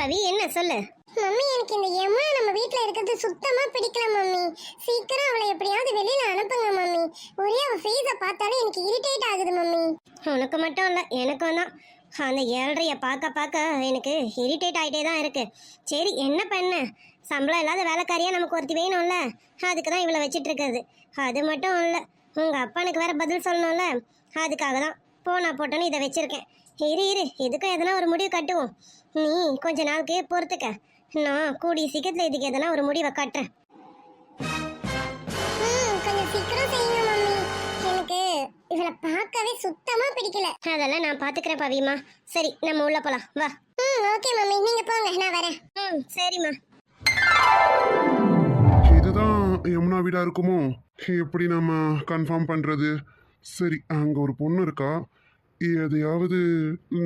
பவி, என்ன சொல்லு. மம்மி, எனக்கு இந்த யமுனா நம்ம வீட்ல இருக்கிறது சுத்தமா பிடிக்கல மம்மி. சீக்கிரம் அவளை எப்படியாவது வெளியில அனுப்புங்க மம்மி. ஒரே அவ ஃபேஸ பார்த்தாலே எனக்கு இரிட்டேட் ஆகுது மம்மி. உனக்கு மட்டும் இல்லை, எனக்கும் தான். அந்த ஏழ்றைய பார்க்க பார்க்க எனக்கு இரிட்டேட் ஆகிட்டே தான் இருக்கு. சரி, என்ன பண்ண, சம்பளம் இல்லாத வேலைக்காரியாக நமக்கு ஒருத்தி வேணும்ல, அதுக்கு தான் இவளை வச்சிட்டு இருக்கிறது. அது மட்டும் இல்லை, உங்கள் அப்பனுக்கு வேற பதில் சொல்லணும்ல, அதுக்காக தான் போனா போட்டோன்னு இதை வச்சிருக்கேன். இரு இதுக்கும் எதனா ஒரு முடிவு கட்டுவோம். நீ கொஞ்ச நாளுக்கு பொறுத்துக்க, நான் கூடிய சீக்கிரத்தில் இதுக்கு எதனா ஒரு முடிவை கட்டுறேன். கொஞ்சம் சீக்கிரம் செய்யுங்க மம்மி. எனக்கு இவளை பார்க்கவே சுத்தமா பிடிக்கல. அதெல்லாம் நான் பார்த்துக்கிறேன் பவிமா. சரி, நம்ம உள்ள போலாம், வா. ஓகே மம்மி, நீங்க போங்க, நான் வரேன். சரிம்மா. இதுதான் யமுனா வீடா இருக்குமோ? எப்படி நம்ம கன்ஃபார்ம் பண்றது? சரி, அங்க ஒரு பொண்ணு இருக்கா, எதையாவது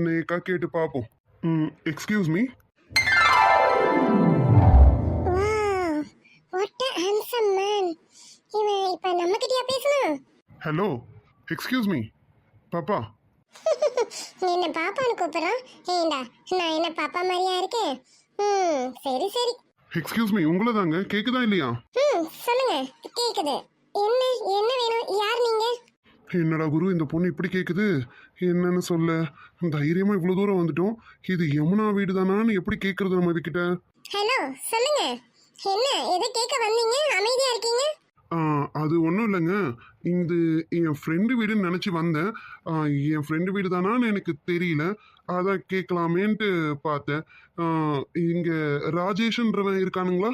நேக்கா கேட்டு பார்ப்போம். Excuse me. Wow, what a handsome man. இவன் இப்ப நம்ம கிட்டயா பேசணும்? Hello, excuse me. பாப்பா. என்ன பாப்பான்னு கூப்பிடுறான்? ஏண்டா, நான் என்ன பாப்பா மாதிரியா இருக்கேன்? சரி சரி. எக்ஸ்கியூஸ் மீ, உங்களை தாங்க. கேக்குதா இல்லையா? சொல்லுங்க, கேக்குது. என்ன என்ன வேணும்? யார் நீங்க? என்னடா குரு, இந்த பொண்ணு இப்படி கேக்குது, என்னன்னு சொல்ல? தைரியமா இவ்வளவு தூரம் வந்துட்டோம், இது யமுனா வீடு தானான்னு எப்படி கேக்குறது நம்ம கிட்ட? ஹலோ, சொல்லுங்க. என்ன எதை கேட்க வந்தீங்க? அமைதியா இருக்கீங்க. அது ஒன்றும் இல்லைங்க, இது என் ஃப்ரெண்டு வீடுன்னு நினச்சி வந்தேன். என் ஃப்ரெண்டு வீடு தானான்னு எனக்கு தெரியல, அதான் கேட்கலாமேன்ட்டு பார்த்தேன். இங்கே ராஜேஷ்ன்றவன் இருக்கானுங்களா?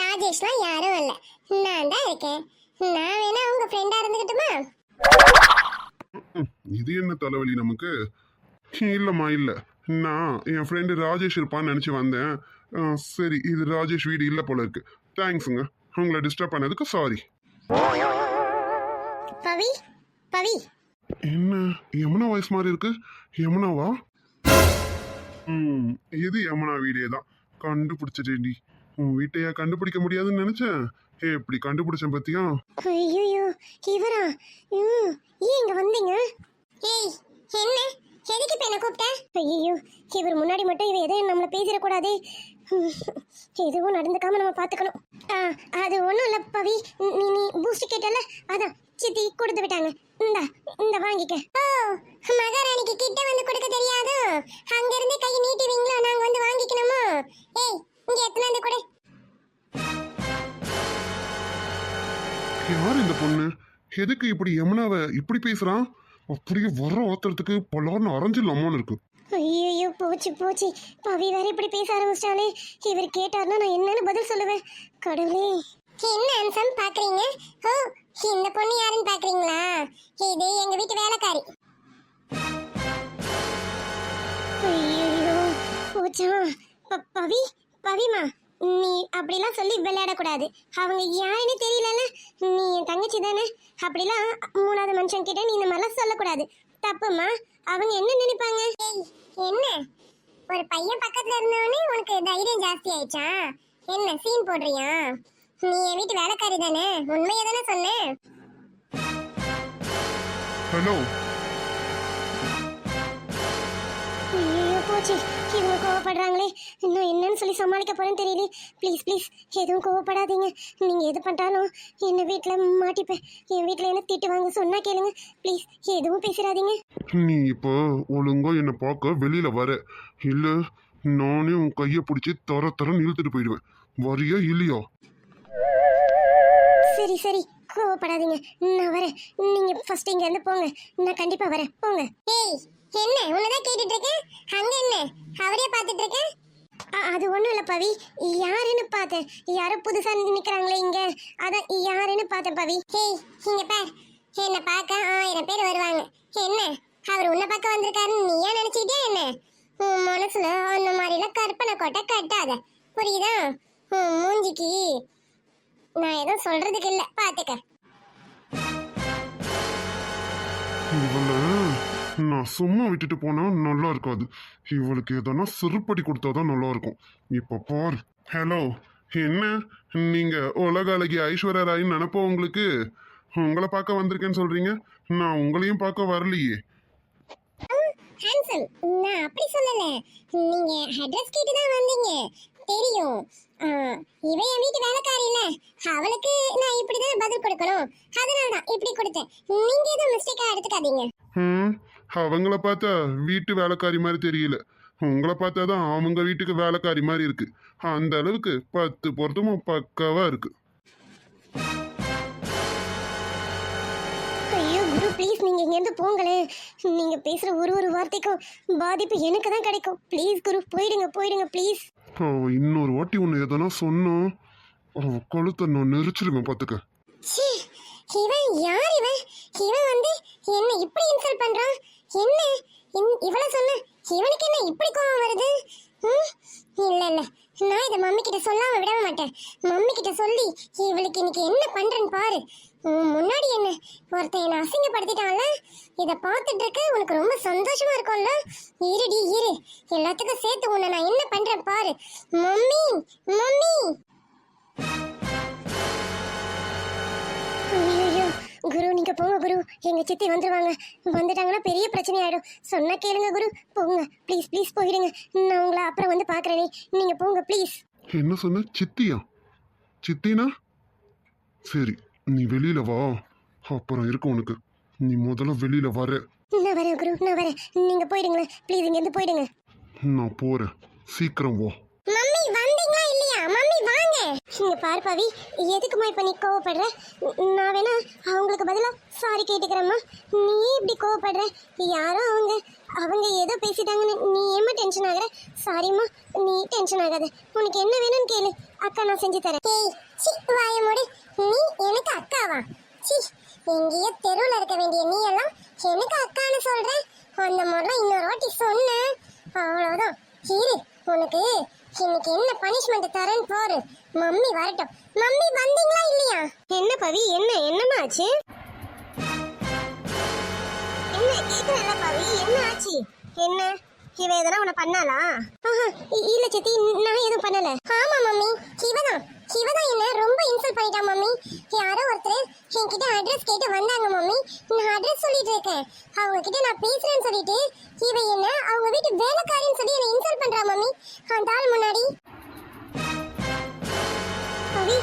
ராஜேஷ்லாம் யாரும் இல்லை, நான் தான் இருக்கேன். நான் வேணா உங்க ஃப்ரெண்டா இருந்துக்கிட்டுமா? இது என்ன தலைவலி நமக்கு? இல்லைம்மா, இல்லை, நான் என் ஃப்ரெண்டு ராஜேஷ் இருப்பான்னு நினச்சி வந்தேன். சரி, இது ராஜேஷ் வீடு இல்லை போல இருக்கு. தேங்க்ஸுங்க, உங்களை டிஸ்டர்ப் பண்ணதுக்கு சாரி. பவி பவி, என்ன யமுனா வாய்ஸ் மாதிரி இருக்கு? யமுனாவா? இது யமுனா வீடே தான். கண்டுபிடிச்சிட்டேன்டி. உன் வீட்டையா கண்டுபிடிக்க முடியாதுன்னு நினைச்சேன், எப்படி கண்டுபிடிச்சேன் பத்தியா? ஐயோ, இவரா? ஏன் இங்க வந்தீங்க? ஏய், என்ன எதுக்கு இப்ப என்ன கூப்பிட்ட? ஐயோ, இவர் முன்னாடி மட்டும் இவ எதையும் நம்மளை பேசிடக்கூடாது. எதுவும் நடந்துக்காம நம்ம பார்த்துக்கணும். அது ஒன்றும் இல்லை பவி, நீ பூஸ்ட் கேட்டல, அதான் சித்தி கொடுத்து விட்டாங்க. இந்த வாங்கிக்க. ஓ, மகாராணிக்கு கிட்ட வந்து கொடுக்க தெரியாது, அங்க இருந்து கை நீட்டுவீங்களா? நாங்க வந்து வாங்கிக்கணுமா? ஏய், இங்க எத்தனாந்து கொடு. யார் இந்த பொண்ணு? எதுக்கு இப்படி யமுனாவை இப்படி பேசுறான்? அப்படியே வர ஆத்திரத்துக்கு பலார்னு அரைஞ்சிடலாமோன்னு இருக்கு. ஐயோ, போச்சு போச்சு, பவி வேற இப்படி பேச ஆரம்பிச்சிட்டாலே. இவர் கேட்டார்னா நான் என்னன்னு பதில் சொல்லுவேன்? கடவுளே, என்ன அன்சம் பாக்குறீங்க? ஓ, இந்த பொண்ணு யாருன்னு பாக்குறீங்களா? இது எங்க வீட்டு வேலைக்காரி. ஐயோ, போச்சா? பவிமா, நீ அப்படிலாம் சொல்லி விளையாடக்கூடாது. அவங்க யாருன்னு தெரியலல்ல, நீ என் தங்கச்சி தானே. அப்படிலாம் மூணாவது மனுஷன் கிட்ட நீ இந்த மாதிரிலாம் சொல்லக்கூடாது, தப்புமா. அவங்க என்ன நினைப்பாங்க? ஏய், என்ன ஒரு பையன் பக்கத்துல இருந்தவனே உனக்கு தைரியம் ஜாஸ்தி ஆயிடுச்சா? என்ன சீன் போடுறியா? நீ என் வீட்டு வேலைக்காரி தானே, உண்மையை தானே சொன்னேன். ஹலோ. ஐயோ, போச்சு, இவங்க கோவப்படுறாங்களே. இன்னும் என்னன்னு சொல்லி சமாளிக்க போறேன்னு தெரியல. ப்ளீஸ் ப்ளீஸ், எதுவும் கோவப்படாதீங்க. நீங்க எது பண்ணிட்டாலும் என்ன வீட்டில் மாட்டிப்பேன். என் வீட்டில் என்ன திட்டுவாங்க, சொன்னா கேளுங்க. ப்ளீஸ், எதுவும் பேசிடாதீங்க. நீ இப்போ ஒழுங்கா என்னை பார்க்க வெளியில வர, இல்ல நானே உன் கையை பிடிச்சி தர இழுத்துட்டு போயிடுவேன். வரியா இல்லையா? சரி சரி, கோவப்படாதீங்க, நான் வரேன். நீங்க ஃபர்ஸ்ட் இங்க இருந்து போங்க, நான் கண்டிப்பா வரேன், போங்க. ஏய், என்ன உன்னதான் கேட்டுட்டு இருக்கேன், அங்க என்ன அவரே பார்த்துட்டு இருக்கேன்? அது ஒன்றும் இல்லை பவி, யாருன்னு பார்த்தேன். யாரோ புதுசாக நிற்கிறாங்களே இங்கே, அதான் யாருன்னு பார்த்தேன் பவி. ஏய், இங்க பார், என்னை பார்க்க 1000 பேர் வருவாங்க. என்ன அவர் உன்னை பார்க்க வந்திருக்காருன்னு நீ ஏன் நினைச்சிட்டே? என்ன உன் மனசுல அந்த மாதிரிலாம் கற்பனை கோட்டை கட்டாத, புரியுதா? உன் மூஞ்சிக்கு நான் ஏதோ சொல்றதுக்கு இல்லை, பார்த்துக்க. இவளை நான் சும்மா விட்டுட்டு போனா நல்லா இருக்காது. இவளுக்கு எதனா செருப்படி கொடுத்தாதான் நல்லா இருக்கும். இப்ப பாரு. ஹலோ, என்ன நீங்க உலக அழகி ஐஸ்வர்யா ராயின்னு நினைப்போம் உங்களுக்கு? உங்களை பார்க்க வந்திருக்கேன்னு சொல்றீங்க, நான் உங்களையும் பார்க்க வரலையே. ஹேண்ட்ஸம். நான் அப்படி சொல்லல. நீங்க அட்ரஸ் கேட்டு தான் வந்தீங்க. தெரியும். ஆ, இவ என் வீட்டு வேலைக்காரி இல்ல. அவளுக்கு நான் இப்படிதான் பதில் கொடுக்கணும். அதனால தான் இப்படி கொடுத்தேன். நீங்க எதுவும் மிஸ்டேக்கா எடுத்துக்காதீங்க. அவங்கள பார்த்தா வீட்டு வேலைக்காரி மாதிரி தெரியல. உங்களை பார்த்தா தான் அவங்க வீட்டுக்கு வேலைக்காரி மாதிரி இருக்கு. அந்த அளவுக்கு 10 பொருத்தமும் பக்காவா இருக்கு. ஐயோ குரு ப்ளீஸ் நீங்கள் இங்கேருந்து போங்களேன். நீங்கள் பேசுகிற ஒரு வார்த்தைக்கும் பாதிப்பு எனக்கு தான் கிடைக்கும். ப்ளீஸ் குரு போயிடுங்க போயிடுங்க ப்ளீஸ். அவ இன்னொரு வாட்டி ஒன்று எதனா சொன்னா அவ கழுத்தை நான் நெரிச்சிருவேன் பார்த்துக்க. ச்சீ, இவன் யார் இவன்? இவன் வந்து என்ன இப்படி இன்சல்ட் பண்றான்? என்ன இவள சொன்ன இவனுக்கு என்ன இப்படி கோவம் வருது? இல்ல இல்ல, நான் இதை மம்மி கிட்ட சொல்லாம விட மாட்டேன். மம்மி கிட்ட சொல்லி இவளுக்கு இன்னைக்கு என்ன பண்றேன்னு பாரு. முன்னாடி என்ன ஒருத்தன் என்ன அசிங்கப்படுத்திட்டான்ல, இதை பார்த்துட்டு இருக்க உனக்கு ரொம்ப சந்தோஷமா இருக்கும்ல? இருடி இரு, எல்லாத்துக்கும் சேர்த்து உன்னை நான் என்ன பண்றேன் பாரு. Mummy mummy. ஐயோ குரு நீங்கள் போங்க குரு. எங்கள் சித்தி வந்துடுவாங்க. வந்துட்டாங்கன்னா பெரிய பிரச்சனை ஆகிடும். சொன்னா கேளுங்க குரு. போங்க ப்ளீஸ் ப்ளீஸ் போயிடுங்க. நான் உங்களை அப்புறம் வந்து பார்க்குறேனே. நீங்கள் போங்க ப்ளீஸ். என்ன சொன்ன? சித்தியா? சித்தினா சரி, நீ வெளியில வா, அப்புறம் இருக்கு உனக்கு. நீ முதல்ல வெளியில வர. நான் வரேன் குரு நான் வரேன். நீங்கள் போயிடுங்களேன் ப்ளீஸ். இங்கேருந்து போயிடுங்க. நான் போறேன், சீக்கிரம் வா. மம்மி வந்தீங்களா இல்லையா? மம்மி வாங்க. இங்க பாரு பவி, எதுக்குமா இப்ப நீ கோவப்படுற? நான் வேணா அவங்களுக்கு பதிலா சாரி கேட்டுக்கிறேம்மா. நீ இப்படி கோவப்படுற? யாரோ அவங்க ஏதோ பேசிட்டாங்கன்னு நீ ஏமா டென்ஷன் ஆகுற? சாரிம்மா, நீ டென்ஷன் ஆகாத. உனக்கு என்ன வேணும்னு கேளு, அக்கா நான் செஞ்சு தரேன். ஏய் சி வாய மூடு. நீ எனக்கு அக்காவா? சி, எங்கேயோ தெருவில் இருக்க வேண்டிய நீ எல்லாம் எனக்கு அக்கான்னு சொல்ற? அந்த மாதிரிலாம் இன்னொரு வாட்டி சொன்ன அவ்வளவுதான். இரு, உனக்கு இன்னைக்கு என்ன பனிஷ்மெண்ட் தரேன்னு பாரு. மம்மி வரட்டும். மம்மி வந்தீங்களா இல்லையா? என்ன பவி, என்னம்மா ஆச்சு? என்ன கேக்குறல பவி, என்ன ஆச்சு? என்ன இவ எதனா உன்னை பண்ணாளா? இல்ல சித்தி, நான் எதுவும் பண்ணல. ஆமா மம்மி, இவதான் என்ன ரொம்ப இன்சல்ட் பண்ணிட்டா மம்மி. யாரோ ஒருத்தர் என்கிட்ட அட்ரஸ் கேட்டு வந்தாங்க மம்மி. நான் அட்ரஸ் சொல்லிட்டு இருக்கேன். அவங்க கிட்ட நான் பேசுறேன்னு சொல்லிட்டு இவ என்ன அவங்க வீட்டு வேலைக்காரின்னு சொல்லி என்ன இன்சல்ட் பண்றா மம்மி, அந்த ஆள் முன்னாடி. பவி,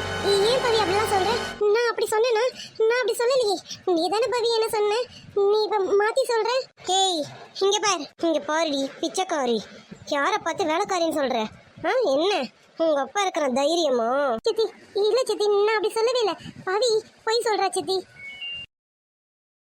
ஏன் பவி அப்படிலாம் சொல்ற? நான் அப்படி சொன்னேனா? நான் அப்படி சொல்லலையே. நீ தானே பவி என்ன சொன்ன? நீ இப்ப மாத்தி சொல்ற. ஏய் இங்க பாரு, இங்க பாருடி பிச்சைக்காரி. யாரை பார்த்து வேலைக்காரின்னு சொல்ற? என்ன உங்க அப்பா இருக்கிற தைரியமா? சித்தி இல்ல சித்தி, நான் அப்படி சொல்லவே இல்லை. பவி பொய் சொல்றா சித்தி.